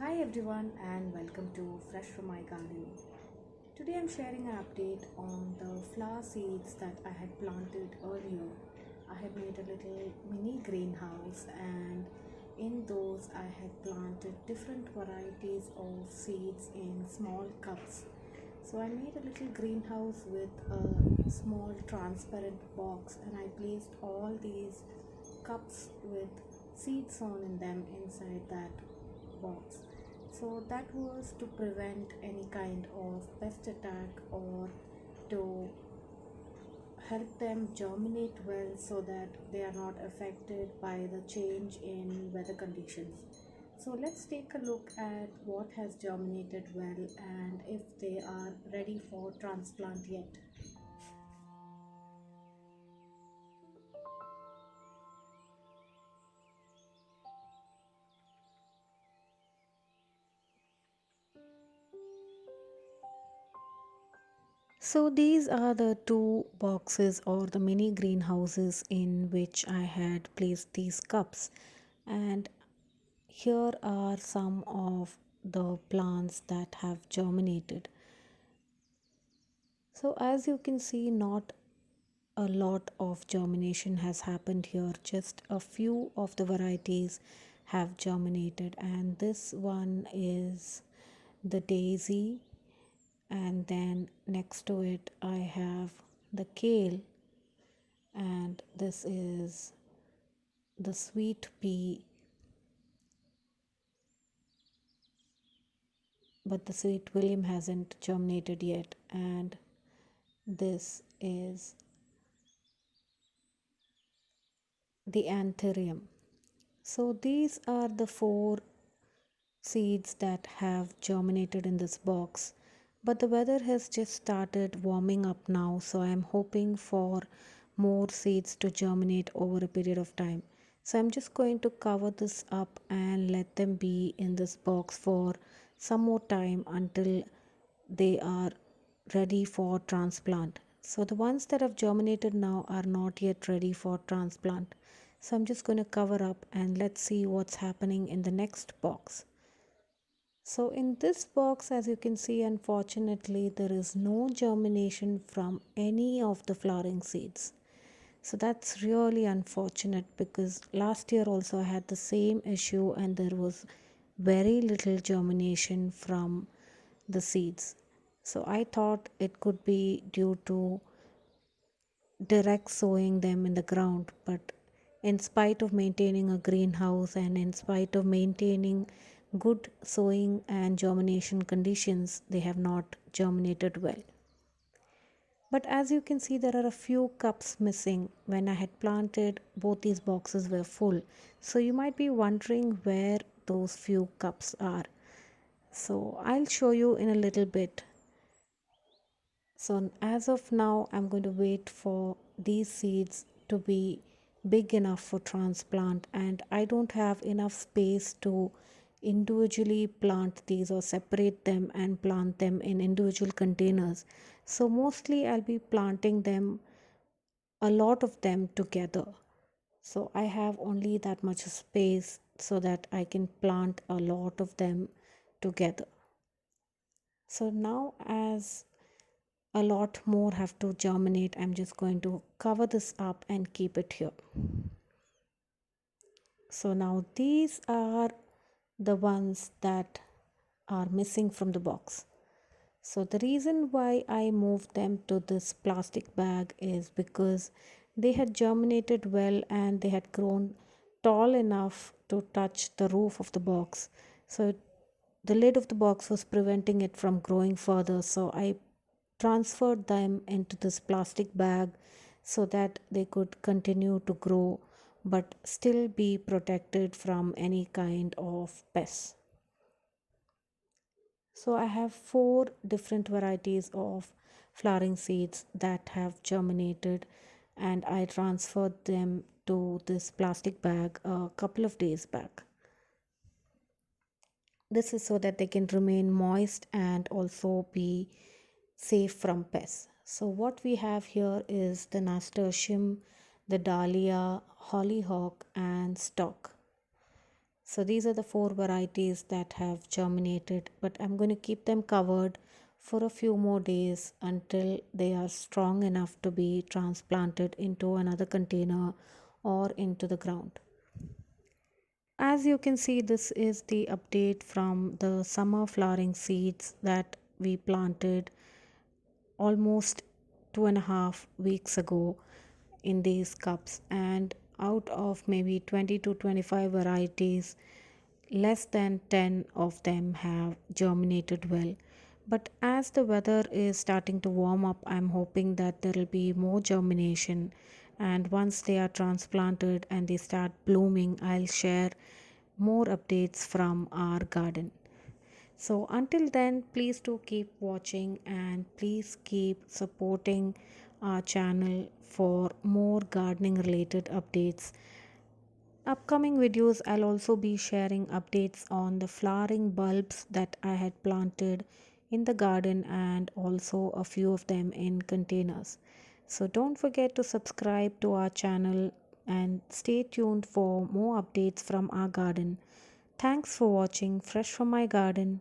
Hi everyone and welcome to Fresh from My Garden. Today I'm sharing an update on the flower seeds that I had planted earlier. I had made a little mini greenhouse and in those I had planted different varieties of seeds in small cups. So I made a little greenhouse with a small transparent box and I placed all these cups with seeds sown in them inside that box. So that was to prevent any kind of pest attack or to help them germinate well so that they are not affected by the change in weather conditions. So let's take a look at what has germinated well and if they are ready for transplant yet. So these are the two boxes or the mini greenhouses in which I had placed these cups, and here are some of the plants that have germinated. So as you can see, not a lot of germination has happened here. Just a few of the varieties have germinated, and this one is the daisy, and then next to it I have the kale, and this is the sweet pea, but the sweet william hasn't germinated yet, and this is the anthurium. So these are the four seeds that have germinated in this box, but the weather has just started warming up now, so I'm hoping for more seeds to germinate over a period of time. So I'm just going to cover this up and let them be in this box for some more time until they are ready for transplant. So the ones that have germinated now are not yet ready for transplant. So I'm just going to cover up and let's see what's happening in the next box. So in this box, as you can see, unfortunately, there is no germination from any of the flowering seeds. So that's really unfortunate because last year also I had the same issue and there was very little germination from the seeds. So I thought it could be due to direct sowing them in the ground, but in spite of maintaining a greenhouse and in spite of maintaining good sowing and germination conditions, they have not germinated well. But as you can see, there are a few cups missing. When I had planted, both these boxes were full. So you might be wondering where those few cups are. So I'll show you in a little bit. So as of now, I'm going to wait for these seeds to be big enough for transplant, and I don't have enough space to individually plant these or separate them and plant them in individual containers. So mostly I'll be planting them, a lot of them together. So I have only that much space so that I can plant a lot of them together. So now as a lot more have to germinate, I'm just going to cover this up and keep it here. So now these are the ones that are missing from the box. So the reason why I moved them to this plastic bag is because they had germinated well and they had grown tall enough to touch the roof of the box. So the lid of the box was preventing it from growing further. So I transferred them into this plastic bag so that they could continue to grow but still be protected from any kind of pests. So I have four different varieties of flowering seeds that have germinated, and I transferred them to this plastic bag a couple of days back. This is so that they can remain moist and also be safe from pests. So what we have here is the nasturtium, the dahlia, hollyhock and stock. So these are the four varieties that have germinated, but I'm going to keep them covered for a few more days until they are strong enough to be transplanted into another container or into the ground. As you can see, this is the update from the summer flowering seeds that we planted almost 2.5 weeks ago in these cups, and out of maybe 20 to 25 varieties, less than 10 of them have germinated well. But as the weather is starting to warm up, I'm hoping that there will be more germination, and once they are transplanted and they start blooming, I'll share more updates from our garden. So until then, please do keep watching and please keep supporting our channel for more gardening related updates. Upcoming videos, I'll also be sharing updates on the flowering bulbs that I had planted in the garden and also a few of them in containers. So don't forget to subscribe to our channel and stay tuned for more updates from our garden. Thanks for watching Fresh from my garden.